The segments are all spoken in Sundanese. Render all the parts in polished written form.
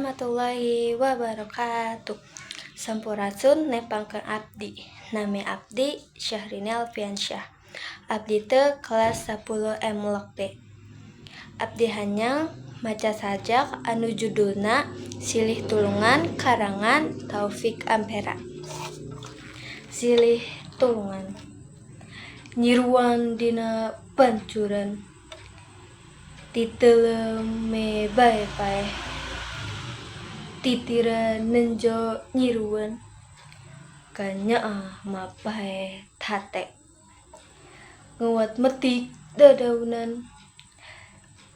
warahmatullahi wabarakatuh. Sampurasun nepangkeun abdi. Nami abdi Syahrini Alfiansyah. Abdi teu kelas 10 M Lokde. Abdi hanyang maca sajak anu judulna Silih Tulungan karangan Taufik Ampera. Silih tulungan. Nyiruan dina pancuran, titeulem me bae paeh, titiran nenjo nyiruan, kanyaah mapaeh hate. Nguat metik dadaunan,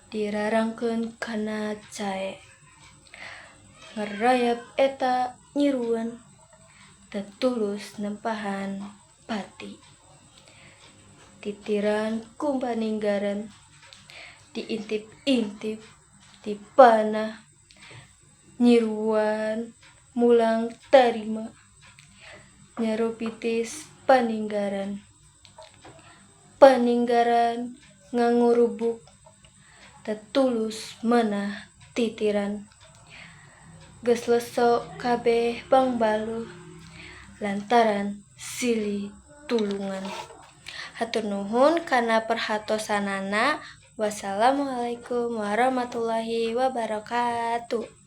dirarangkeun kana cae. Ngarayap eta nyiruan, teu tulus nempahan pati. Titiran ku paninggaran, diintip-intip di panah, nyiruan mulang tarima, nyarupitis paninggaran. Paninggaran ngangurubuk, teu tulus meunah titiran. Geus leso kabeh bangbaluh, lantaran silih tulungan. Hatur nuhun kana perhatosanana. Wassalamualaikum warahmatullahi wabarakatuh.